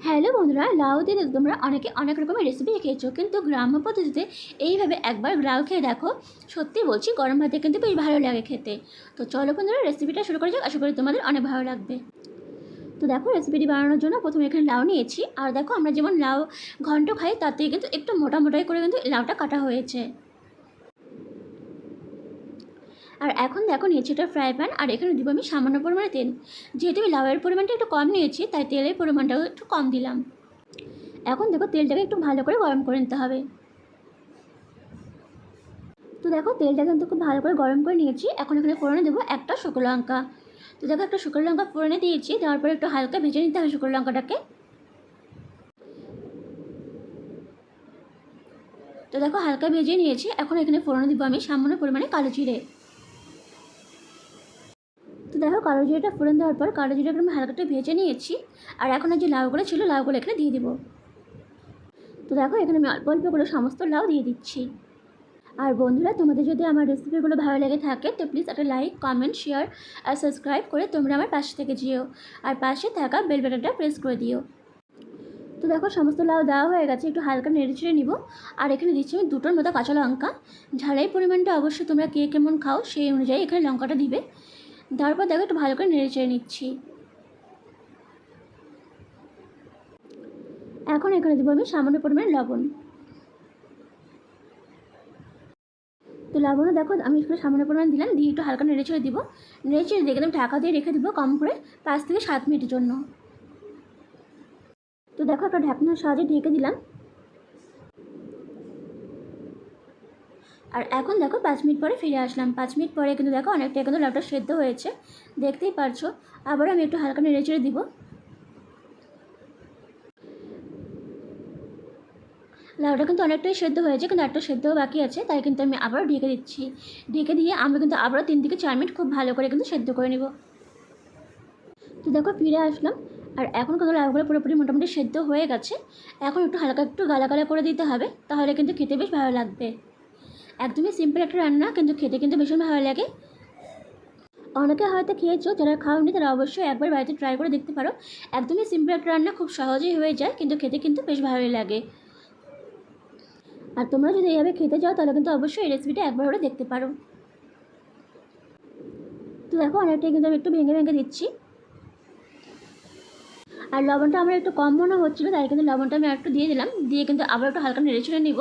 Hello বন্ধুরা, লাউ দিয়ে তোমরা অনেকে অনেক রকমের রেসিপি খেয়েছো, কিন্তু গ্রাম্য পদ্ধতিতে এইভাবে একবার লাউ খেয়ে দেখো। সত্যি বলছি, গরম ভাতে কিন্তু বেশ ভালো লাগে খেতে। তো চলো বন্ধুরা, রেসিপিটা শুরু করা যাক। আশা করি তোমাদের অনেক ভালো লাগবে। তো দেখো, রেসিপিটি বানানোর জন্য প্রথমে এখানে লাউ নিয়েছি। আর দেখো, আমরা যেমন লাউ ঘন্ট খাই তার থেকে কিন্তু একটু মোটা মোটাই করে কিন্তু লাউটা কাটা হয়েছে। আর এখন দেখো, নিয়েছি একটা ফ্রাই প্যান, আর এখানে দিব আমি সামান্য পরিমাণে তেল। যেহেতু আমি লাউয়ের পরিমাণটা একটু কম নিয়েছি, তাই তেলের পরিমাণটাও একটু কম দিলাম। এখন দেখো, তেলটাকে একটু ভালো করে গরম করে নিতে হবে। তো দেখো, তেলটা কিন্তু খুব ভালো করে গরম করে নিয়েছি। এখন এখানে ফোড়নে দেবো একটা শুকনো লঙ্কা। তো দেখো, একটা শুকনো লঙ্কা ফোড়নে দিয়েছি। দেওয়ার পরে একটু হালকা ভেজে নিতে হবে শুকনো লঙ্কাটাকে। তো দেখো, হালকা ভেজে নিয়েছি। এখন এখানে ফোড়নে দিব আমি সামান্য পরিমাণে কালো জিরে। তো দেখো, কালো জিরেটা ফোড়ন দেওয়ার পর কালো জিরেটা আমি হালকা একটু ভেজে নিয়েছি। আর এখন যে লাউগুলো ছিল, লাউগুলো এখানে দিয়ে দিব। তো দেখো, এখানে আমি অল্প অল্প করে সমস্ত লাউ দিয়ে দিচ্ছি। আর বন্ধুরা, তোমাদের যদি আমার রেসিপিগুলো ভালো লেগে থাকে তো প্লিজ একটা লাইক, কমেন্ট, শেয়ার আর সাবস্ক্রাইব করে তোমরা আমার পাশে থেকে যেও। আর পাশে থাকা বেল বাটনটা প্রেস করে দিও। তো দেখো, সমস্ত লাউ দেওয়া হয়ে গেছে। একটু হালকা নেড়ে চেড়ে নিব। আর এখানে দিচ্ছি আমি দুটোর মতো কাঁচা লঙ্কা। ঝালের পরিমাণটা অবশ্যই তোমরা কে কেমন খাও সেই অনুযায়ী এখানে লঙ্কাটা দিবে। তারপর দেখো, একটু ভালো করে নেড়ে চেড়ে নিচ্ছি। এখন এখানে দেবো আমি সামান্য পরিমাণে লবণ। তো লবণও দেখো আমি একটু সামান্য পরিমাণ দিলাম, দিয়ে একটু হালকা নেড়ে ছেড়ে দিব। নেড়ে ছেড়ে দিয়ে একদম ঢাকা দিয়ে রেখে দিব কম করে 5 থেকে 7 মিনিটের জন্য। তো দেখো, একটা ঢাকনার সাহায্যে ঢেকে দিলাম। আর এখন দেখো, 5 মিনিট পরে ফিরে আসলাম। 5 মিনিট পরে কিন্তু দেখো অনেকটা কিন্তু লাউটা সেদ্ধ হয়েছে, দেখতেই পারছো। আবার আমি একটু হালকা নেড়ে ছেড়ে দিব। লাউটা কিন্তু অনেকটাই সেদ্ধ হয়েছে, কিন্তু একটা সেদ্ধও বাকি আছে, তাই কিন্তু আমি আবারও ঢেকে দিচ্ছি। ঢেকে দিয়ে আমি কিন্তু আবারও 3 থেকে 4 মিনিট খুব ভালো করে কিন্তু সেদ্ধ করে নেব। তো দেখো, ফিরে আসলাম। আর এখন কিন্তু লাউগুলো পুরোপুরি মোটামুটি সেদ্ধ হয়ে গেছে। এখন একটু হালকা একটু গালা গালা করে দিতে হবে, তাহলে কিন্তু খেতে বেশ ভালো লাগবে। একদমই সিম্পল একটা রান্না, কিন্তু খেতে কিন্তু ভীষণ ভালো লাগে। অনেকে হয়তো খেয়েছো, যারা খাওনি তারা অবশ্যই একবার বাড়িতে ট্রাই করে দেখতে পারো। একদমই সিম্পল একটা রান্না, খুব সহজেই হয়ে যায়, কিন্তু খেতে কিন্তু বেশ ভালোই লাগে। আর তোমরা যদি এইভাবে খেতে চাও তাহলে কিন্তু অবশ্যই এই রেসিপিটা একবার হলে দেখতে পারো। তো দেখো, অনেকটাই কিন্তু আমি একটু ভেঙে ভেঙে দিচ্ছি। আর লবণটা আমার একটু কম মনে হচ্ছিলো, তাই কিন্তু লবণটা আমি একটু দিয়ে দিলাম। দিয়ে কিন্তু আবার একটু হালকা নেড়ে ছেড়ে নিব।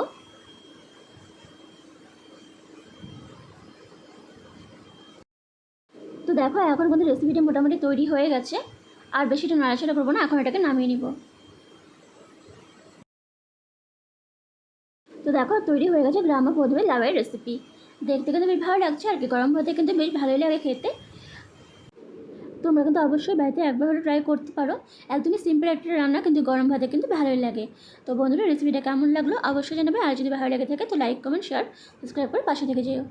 তো দেখো, এখন কিন্তু রেসিপিটা মোটামুটি তৈরি হয়ে গেছে। আর বেশিটা নাড়াচাড়া করবো না, এখন এটাকে নামিয়ে নিব। তো দেখো, তৈরি হয়ে গেছে গ্রাম্য পদ্ধতির লাউয়ের রেসিপি। দেখতে কিন্তু বেশ ভালো লাগছে, আর কি গরম ভাতে কিন্তু বেশ ভালোই লাগে খেতে। তোমরা কিন্তু অবশ্যই বাড়িতে একবার হলে ট্রাই করতে পারো। একদমই সিম্পল একটা রান্না, কিন্তু গরম ভাতে কিন্তু ভালোই লাগে। তো বন্ধুরা, রেসিপিটা কেমন লাগলো অবশ্যই জানাবে। আর যদি ভালো লেগে থাকে তো লাইক, কমেন্ট, শেয়ার, সাবস্ক্রাইব করে পাশে থেকে যেও।